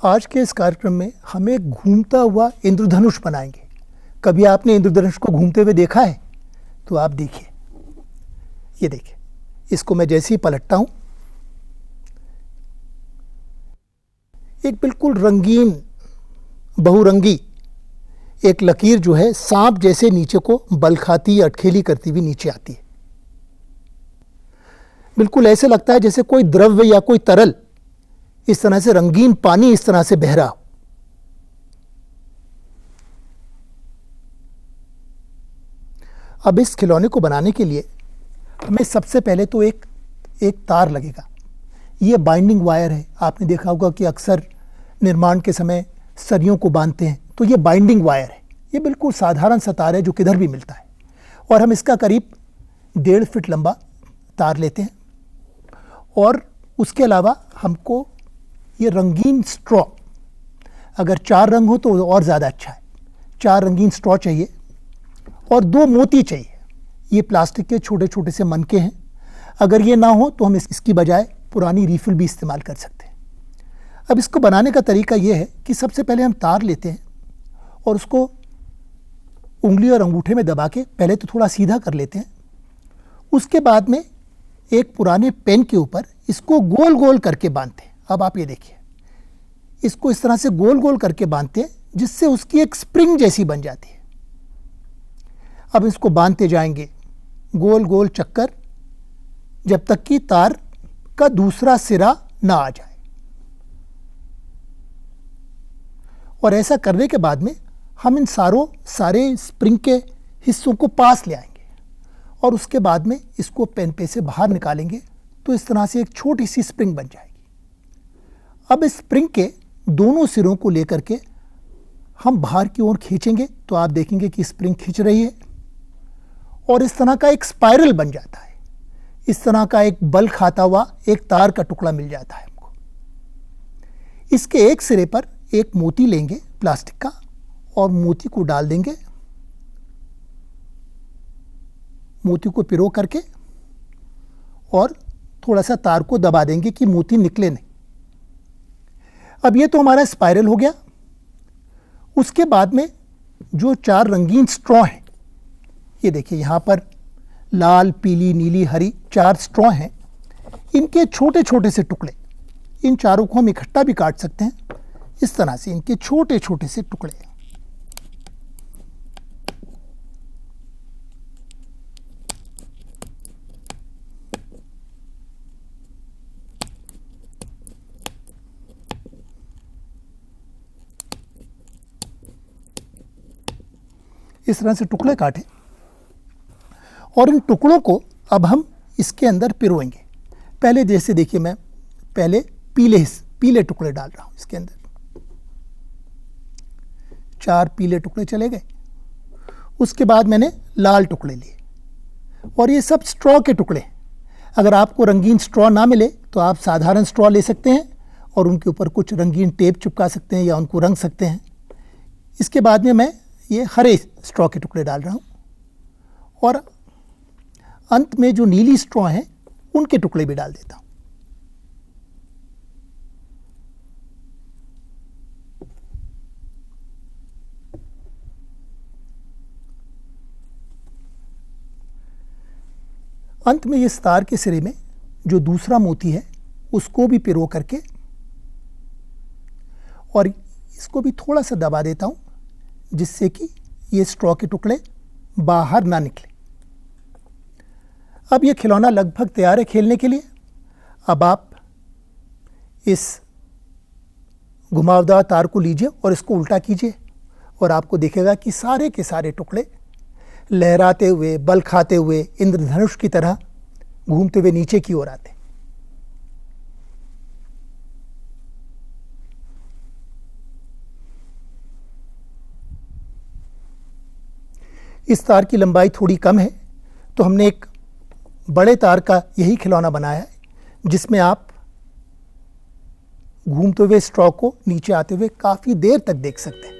आज के इस कार्यक्रम में हम एक घूमता हुआ इंद्रधनुष बनाएंगे। कभी आपने इंद्रधनुष को घूमते हुए देखा है? तो आप देखिए, ये देखिए, इसको मैं जैसे ही पलटता हूं, एक बिल्कुल रंगीन बहुरंगी एक लकीर जो है सांप जैसे नीचे को बल खाती अटखेली करती हुई नीचे आती है। बिल्कुल ऐसे लगता है जैसे कोई द्रव्य या कोई तरल इस तरह से रंगीन पानी इस तरह से बह रहा हो। अब इस खिलौने को बनाने के लिए हमें सबसे पहले तो एक तार लगेगा। ये बाइंडिंग वायर है। आपने देखा होगा कि अक्सर निर्माण के समय सरियों को बांधते हैं, तो ये बाइंडिंग वायर है। ये बिल्कुल साधारण सा तार है जो किधर भी मिलता है, और हम इसका करीब 1.5 फीट लंबा तार लेते हैं। और उसके अलावा हमको ये रंगीन स्ट्रॉ, अगर 4 रंग हो तो और ज़्यादा अच्छा है, 4 रंगीन स्ट्रॉ चाहिए, और 2 मोती चाहिए। ये प्लास्टिक के छोटे छोटे से मनके हैं। अगर ये ना हो तो हम इसकी बजाय पुरानी रीफिल भी इस्तेमाल कर सकते हैं। अब इसको बनाने का तरीका ये है कि सबसे पहले हम तार लेते हैं और उसको उंगली और अंगूठे में दबा के पहले तो थोड़ा सीधा कर लेते हैं। उसके बाद में एक पुराने पेन के ऊपर इसको गोल गोल करके बांधते हैं। अब आप ये देखिए, इसको इस तरह से गोल गोल करके बांधते हैं जिससे उसकी एक स्प्रिंग जैसी बन जाती है। अब इसको बांधते जाएंगे गोल गोल चक्कर, जब तक कि तार का दूसरा सिरा ना आ जाए। और ऐसा करने के बाद में हम इन सारे स्प्रिंग के हिस्सों को पास ले आएंगे और उसके बाद में इसको पेन पे से बाहर निकालेंगे, तो इस तरह से एक छोटी सी स्प्रिंग बन जाएगी। अब इस स्प्रिंग के दोनों सिरों को लेकर के हम बाहर की ओर खींचेंगे, तो आप देखेंगे कि स्प्रिंग खींच रही है और इस तरह का एक स्पाइरल बन जाता है। इस तरह का एक बल खाता हुआ एक तार का टुकड़ा मिल जाता है हमको। इसके एक सिरे पर एक मोती लेंगे प्लास्टिक का और मोती को डाल देंगे, मोती को पिरो करके, और थोड़ा सा तार को दबा देंगे कि मोती निकले नहीं। अब ये तो हमारा स्पाइरल हो गया। उसके बाद में जो 4 रंगीन स्ट्रॉ हैं, ये देखिए यहाँ पर लाल, पीली, नीली, हरी 4 स्ट्रॉ हैं। इनके छोटे छोटे से टुकड़े, इन चारों को हम इकट्ठा भी काट सकते हैं। इस तरह से इनके छोटे छोटे से टुकड़े, इस तरह से टुकड़े काटे और इन टुकड़ों को अब हम इसके अंदर पिरोएंगे। पहले जैसे देखिए, मैं पहले पीले टुकड़े डाल रहा हूं इसके अंदर। 4 पीले टुकड़े चले गए। उसके बाद मैंने लाल टुकड़े लिए, और ये सब स्ट्रॉ के टुकड़े। अगर आपको रंगीन स्ट्रॉ ना मिले तो आप साधारण स्ट्रॉ ले सकते हैं और उनके ऊपर कुछ रंगीन टेप चिपका सकते हैं या उनको रंग सकते हैं। इसके बाद में मैं ये हरे स्ट्रॉ के टुकड़े डाल रहा हूं, और अंत में जो नीली स्ट्रॉ हैं उनके टुकड़े भी डाल देता हूं। अंत में इस तार के सिरे में जो दूसरा मोती है उसको भी पिरो करके, और इसको भी थोड़ा सा दबा देता हूं जिससे कि ये स्ट्रॉ के टुकड़े बाहर ना निकले। अब ये खिलौना लगभग तैयार है खेलने के लिए। अब आप इस घुमावदार तार को लीजिए और इसको उल्टा कीजिए, और आपको दिखेगा कि सारे के सारे टुकड़े लहराते हुए, बल खाते हुए, इंद्रधनुष की तरह घूमते हुए नीचे की ओर आते। इस तार की लंबाई थोड़ी कम है, तो हमने एक बड़े तार का यही खिलौना बनाया है जिसमें आप घूमते हुए स्ट्रॉ को नीचे आते हुए काफ़ी देर तक देख सकते हैं।